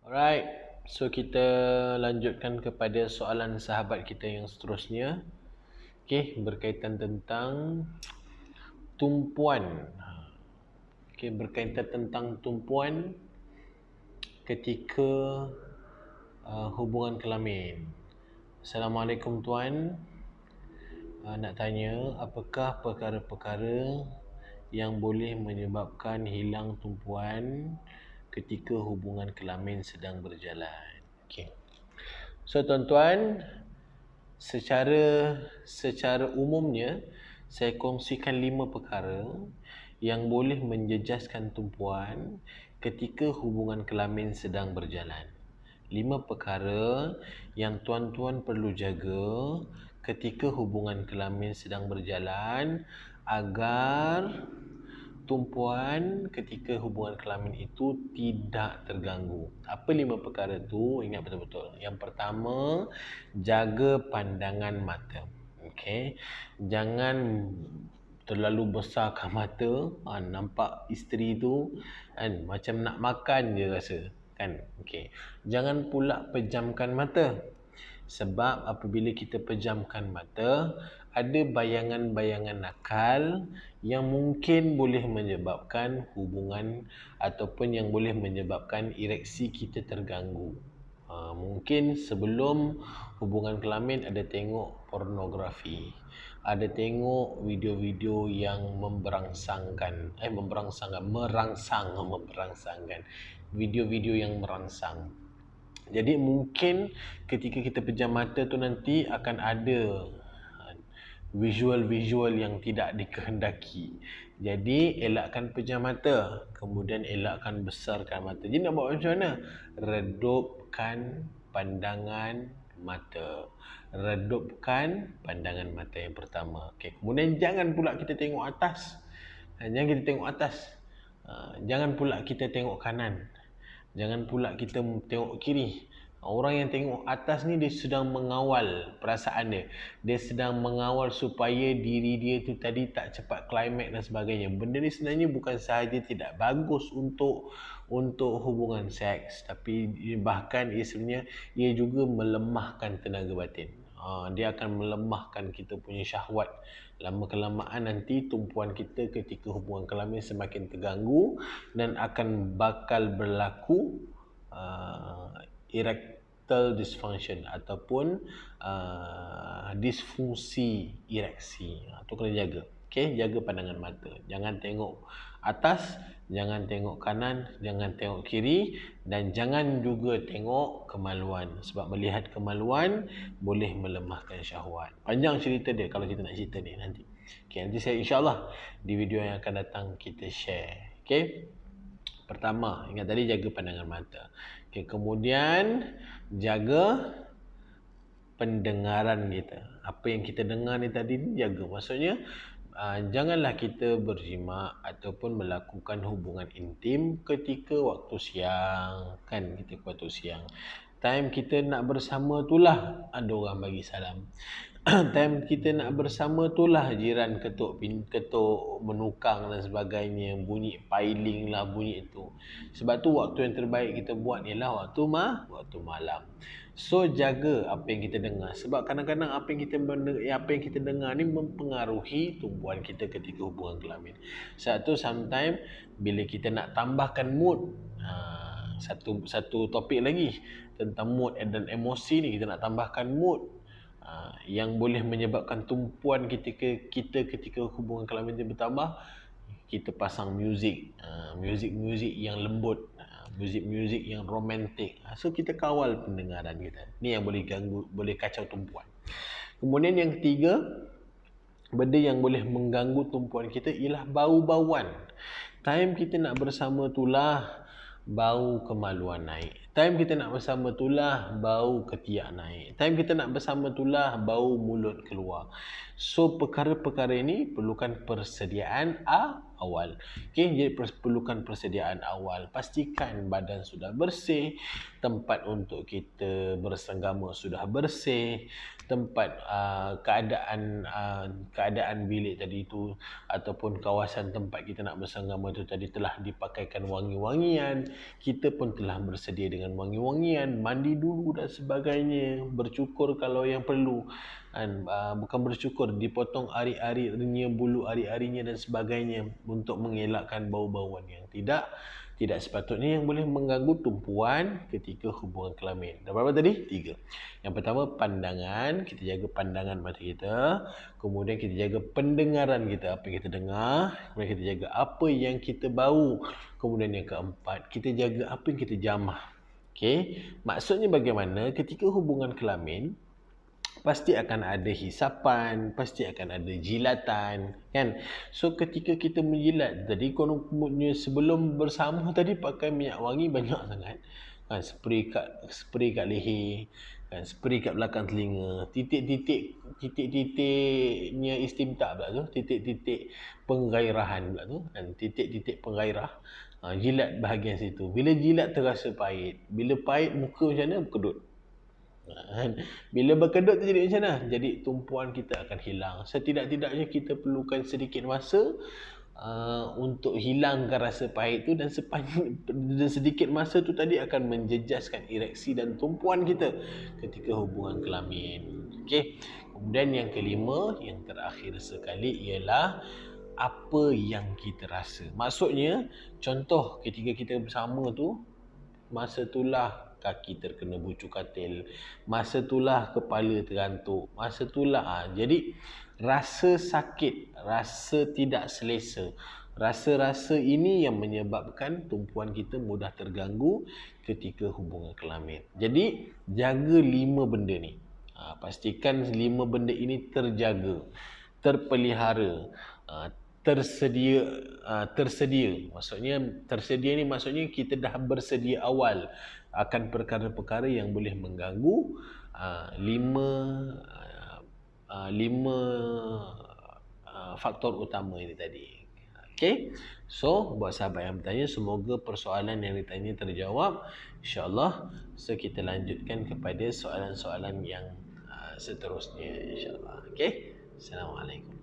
Alright, so kita lanjutkan kepada soalan sahabat kita yang seterusnya. Okey, berkaitan tentang tumpuan. Okey, berkaitan tentang tumpuan ketika hubungan kelamin. Assalamualaikum tuan. Nak tanya, apakah perkara-perkara yang boleh menyebabkan hilang tumpuan ketika hubungan kelamin sedang berjalan? Okey. So tuan-tuan, secara umumnya saya kongsikan 5 perkara yang boleh menjejaskan tumpuan ketika hubungan kelamin sedang berjalan. 5 perkara yang tuan-tuan perlu jaga ketika hubungan kelamin sedang berjalan agar tumpuan ketika hubungan kelamin itu tidak terganggu. Apa 5 perkara tu? Ingat betul-betul. Yang pertama, jaga pandangan mata. Okey. Jangan terlalu besarkan mata. Nampak isteri tu kan macam nak makan je rasa kan. Okey. Jangan pula pejamkan mata. Sebab apabila kita pejamkan mata, ada bayangan-bayangan nakal yang mungkin boleh menyebabkan hubungan ataupun yang boleh menyebabkan ereksi kita terganggu. Mungkin sebelum hubungan kelamin ada tengok pornografi, ada tengok video-video yang merangsangkan video-video yang merangsang. Jadi mungkin ketika kita pejam mata tu nanti akan ada visual-visual yang tidak dikehendaki. Jadi elakkan pejam mata, kemudian elakkan besarkan mata. Jadi nak buat macam mana? Redupkan pandangan mata. Redupkan pandangan mata yang pertama. Okay. Kemudian jangan pula kita tengok atas. Jangan kita tengok atas. Jangan pula kita tengok kanan. Jangan pula kita tengok kiri. Orang yang tengok atas ni dia sedang mengawal perasaan dia. Dia sedang mengawal supaya diri dia tu tadi tak cepat climax dan sebagainya. Benda ni sebenarnya bukan sahaja tidak bagus untuk hubungan seks, tapi bahkan sebenarnya ia juga melemahkan tenaga batin. Dia akan melemahkan kita punya syahwat. Lama-kelamaan nanti tumpuan kita ketika hubungan kelamin semakin terganggu dan akan bakal berlaku erectile dysfunction ataupun disfungsi ereksi. Itu kena jaga. Okey, jaga pandangan mata. Jangan tengok atas, jangan tengok kanan, jangan tengok kiri dan jangan juga tengok kemaluan. Sebab melihat kemaluan boleh melemahkan syahwat. Panjang cerita dia kalau kita nak cerita ni nanti. Okey, nanti saya insya-Allah di video yang akan datang kita share. Okey. Pertama, ingat tadi jaga pandangan mata. Okey, kemudian jaga pendengaran kita. Apa yang kita dengar ni tadi jaga. Maksudnya janganlah kita berjimak ataupun melakukan hubungan intim ketika waktu siang, kan? Ketika waktu siang. Time kita nak bersama itulah ada orang bagi salam. Time kita nak bersama itulah jiran ketuk menukang dan sebagainya, bunyi piling lah, bunyi itu. Sebab tu waktu yang terbaik kita buat ialah waktu malam. So jaga apa yang kita dengar. Sebab kadang-kadang apa yang kita dengar ni mempengaruhi tumpuan kita ketika hubungan kelamin. Satu sometimes bila kita nak tambahkan mood, satu topik lagi tentang mood dan emosi ni, kita nak tambahkan mood yang boleh menyebabkan tumpuan kita ketika hubungan kelamin itu bertambah. Kita pasang muzik yang lembut, muzik yang romantik. So kita kawal pendengaran kita. Ni yang boleh ganggu, boleh kacau tumpuan. Kemudian yang ketiga, benda yang boleh mengganggu tumpuan kita ialah bau-bauan. Time kita nak bersama itulah bau kemaluan naik. Time kita nak bersama itulah bau ketiak naik. Time kita nak bersama itulah bau mulut keluar. So perkara-perkara ini perlukan persediaan awal. Okey, jadi perlukan persediaan awal. Pastikan badan sudah bersih, tempat untuk kita bersenggama sudah bersih, tempat keadaan bilik tadi itu ataupun kawasan tempat kita nak bersenggama itu tadi telah dipakaikan wangi-wangian, kita pun telah bersedia dengan wangi-wangian, mandi dulu dan sebagainya, bercukur kalau yang perlu. Bukan bercukur, dipotong ari-arinya, bulu ari-arinya dan sebagainya untuk mengelakkan bau-bauan yang tidak sepatutnya yang boleh mengganggu tumpuan ketika hubungan kelamin. Dah berapa tadi? 3. Yang pertama, pandangan. Kita jaga pandangan mata kita. Kemudian kita jaga pendengaran kita, apa yang kita dengar. Kemudian kita jaga apa yang kita bau. Kemudian yang keempat, kita jaga apa yang kita jamah. Okey, maksudnya bagaimana? Ketika hubungan kelamin, pasti akan ada hisapan, pasti akan ada jilatan, kan? So ketika kita menjilat tadi, kononnya sebelum bersama tadi pakai minyak wangi banyak sangat, kan? Spray kat leher, kan? Spray kat belakang telinga, titik-titiknya istimta pula tu, titik-titik penggairahan pula tu, kan? Titik-titik penggairah. Jilat bahagian situ. Bila jilat terasa pahit. Bila pahit, muka macam mana? Berkedut. Bila berkedut tu jadi macam mana? Jadi tumpuan kita akan hilang. Setidak-tidaknya kita perlukan sedikit masa untuk hilangkan rasa pahit tu, dan sedikit masa tu tadi akan menjejaskan ereksi dan tumpuan kita ketika hubungan kelamin. Okey. Kemudian yang kelima, yang terakhir sekali ialah apa yang kita rasa. Maksudnya, contoh ketika kita bersama tu, masa itulah kaki terkena bucu katil, masa itulah kepala terantuk, masa itulah jadi rasa sakit, rasa tidak selesa, rasa-rasa ini yang menyebabkan tumpuan kita mudah terganggu ketika hubungan kelamin. Jadi jaga 5 benda ni. Pastikan 5 benda ini terjaga, terpelihara, tersedia. Maksudnya tersedia ni maksudnya kita dah bersedia awal akan perkara-perkara yang boleh mengganggu 5 faktor utama ini tadi. Okey. So buat sahabat yang bertanya, semoga persoalan yang ditanya terjawab. InsyaAllah. So kita lanjutkan kepada soalan-soalan yang seterusnya, insyaAllah. Okey. Assalamualaikum.